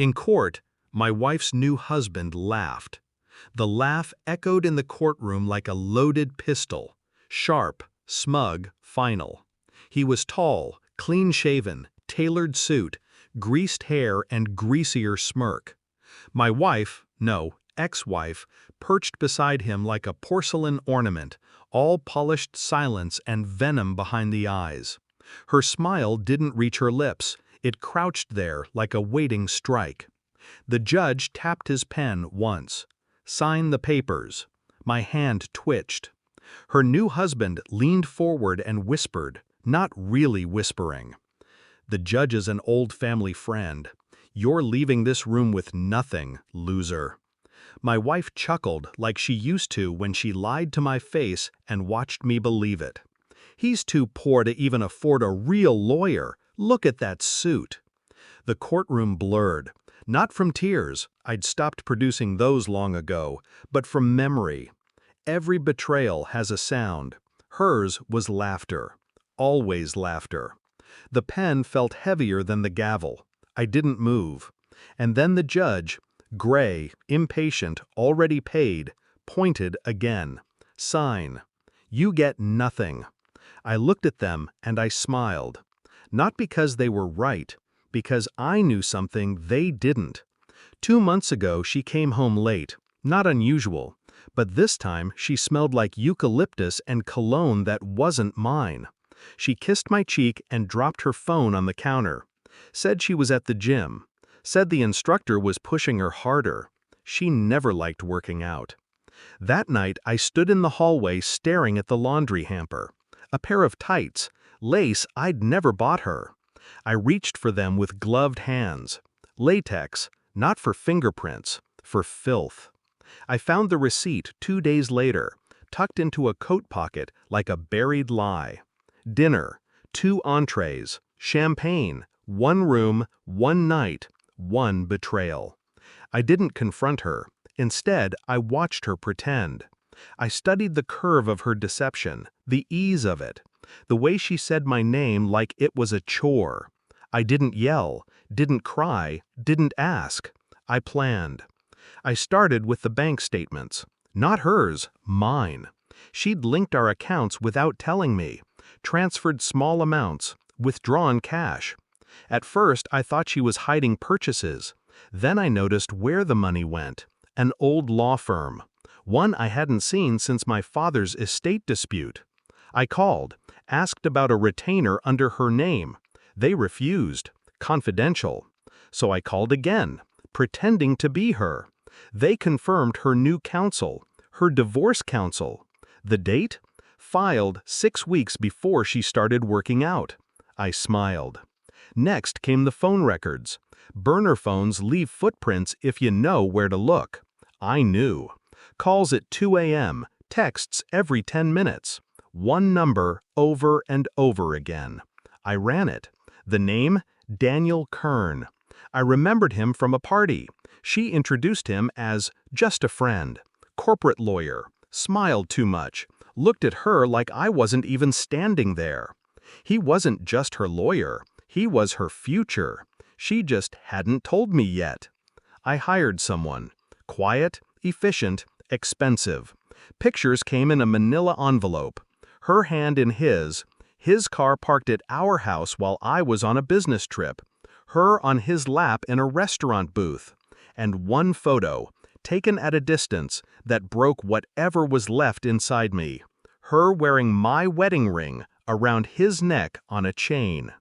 In court, my wife's new husband laughed. The laugh echoed in the courtroom like a loaded pistol, sharp, smug, final. He was tall, clean-shaven, tailored suit, greased hair and greasier smirk. My wife, no, ex-wife, perched beside him like a porcelain ornament, all polished silence and venom behind the eyes. Her smile didn't reach her lips, it crouched there like a waiting strike. The judge tapped his pen once. "Sign the papers." My hand twitched. Her new husband leaned forward and whispered, not really whispering. "The judge is an old family friend. You're leaving this room with nothing, loser." My wife chuckled like she used to when she lied to my face and watched me believe it. "He's too poor to even afford a real lawyer. Look at that suit." The courtroom blurred, not from tears, I'd stopped producing those long ago, but from memory. Every betrayal has a sound. Hers was laughter. Always laughter. The pen felt heavier than the gavel. I didn't move. And then the judge, gray, impatient, already paid, pointed again. "Sign. You get nothing." I looked at them and I smiled. Not because they were right, because I knew something they didn't. 2 months ago she came home late, not unusual, but this time she smelled like eucalyptus and cologne that wasn't mine. She kissed my cheek and dropped her phone on the counter. Said she was at the gym. Said the instructor was pushing her harder. She never liked working out. That night I stood in the hallway staring at the laundry hamper. A pair of tights, lace I'd never bought her. I reached for them with gloved hands. Latex, not for fingerprints, for filth. I found the receipt 2 days later, tucked into a coat pocket like a buried lie. Dinner, 2 entrees, champagne, 1 room, 1 night, 1 betrayal. I didn't confront her. Instead, I watched her pretend. I studied the curve of her deception, the ease of it, the way she said my name like it was a chore. I didn't yell, didn't cry, didn't ask. I planned. I started with the bank statements. Not hers, mine. She'd linked our accounts without telling me, transferred small amounts, withdrawn cash. At first, I thought she was hiding purchases. Then I noticed where the money went. An old law firm. One I hadn't seen since my father's estate dispute. I called, asked about a retainer under her name. They refused. Confidential. So I called again, pretending to be her. They confirmed her new counsel, her divorce counsel. The date? Filed 6 weeks before she started working out. I smiled. Next came the phone records. Burner phones leave footprints if you know where to look. I knew. Calls at 2 a.m., texts every 10 minutes. One number over and over again. I ran it. The name? Daniel Kern. I remembered him from a party. She introduced him as just a friend. Corporate lawyer. Smiled too much. Looked at her like I wasn't even standing there. He wasn't just her lawyer. He was her future. She just hadn't told me yet. I hired someone. Quiet, efficient, expensive. Pictures came in a manila envelope. Her hand in his car parked at our house while I was on a business trip. Her on his lap in a restaurant booth. And one photo, taken at a distance, that broke whatever was left inside me. Her wearing my wedding ring around his neck on a chain.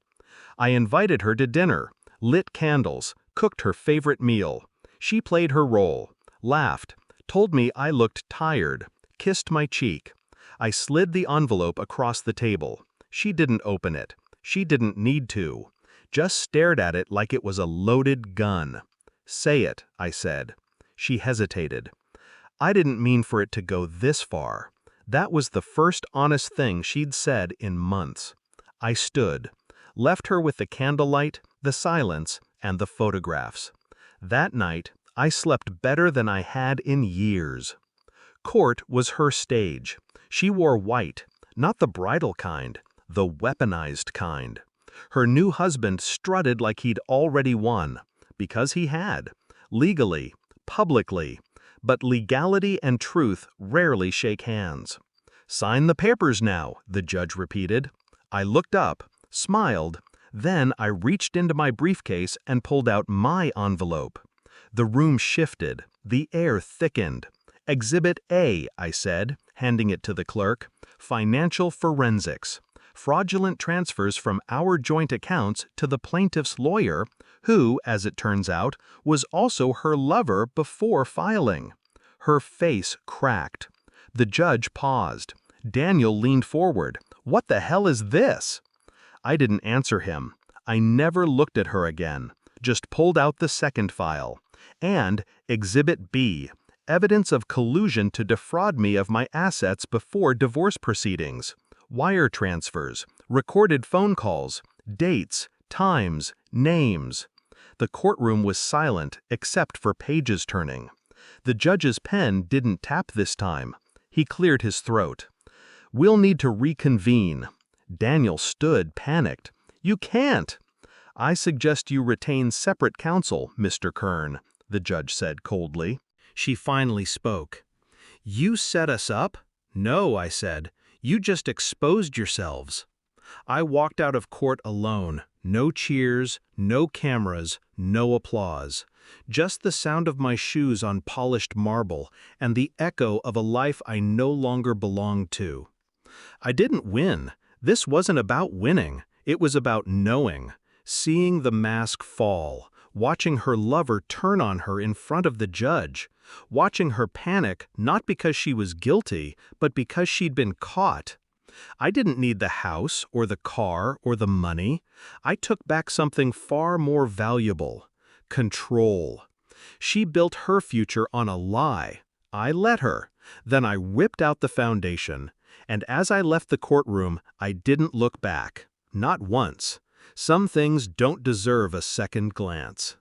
I invited her to dinner, lit candles, cooked her favorite meal. She played her role, laughed, told me I looked tired, kissed my cheek. I slid the envelope across the table. She didn't open it. She didn't need to. Just stared at it like it was a loaded gun. "Say it," I said. She hesitated. I didn't mean for it to go this far. That was the first honest thing she'd said in months. I stood, left her with the candlelight, the silence, and the photographs. That night, I slept better than I had in years. Court was her stage. She wore white, not the bridal kind, the weaponized kind. Her new husband strutted like he'd already won, because he had. Legally, publicly. But legality and truth rarely shake hands. "Sign the papers now," the judge repeated. I looked up, smiled, then I reached into my briefcase and pulled out my envelope. The room shifted, the air thickened. "Exhibit A," I said, handing it to the clerk. "Financial forensics. Fraudulent transfers from our joint accounts to the plaintiff's lawyer, who, as it turns out, was also her lover before filing." Her face cracked. The judge paused. Daniel leaned forward. "What the hell is this?" I didn't answer him. I never looked at her again, just pulled out the second file. And Exhibit B, evidence of collusion to defraud me of my assets before divorce proceedings. Wire transfers, recorded phone calls, dates, times, names. The courtroom was silent except for pages turning. The judge's pen didn't tap this time. He cleared his throat. "We'll need to reconvene." Daniel stood, panicked. "You can't." "I suggest you retain separate counsel, Mr. Kern," the judge said coldly. She finally spoke. "You set us up?" "No," I said. "You just exposed yourselves." I walked out of court alone. No cheers, no cameras, no applause. Just the sound of my shoes on polished marble and the echo of a life I no longer belonged to. I didn't win. This wasn't about winning. It was about knowing. Seeing the mask fall. Watching her lover turn on her in front of the judge. Watching her panic not because she was guilty, but because she'd been caught. I didn't need the house or the car or the money. I took back something far more valuable. Control. She built her future on a lie. I let her. Then I whipped out the foundation. And as I left the courtroom, I didn't look back. Not once. Some things don't deserve a second glance.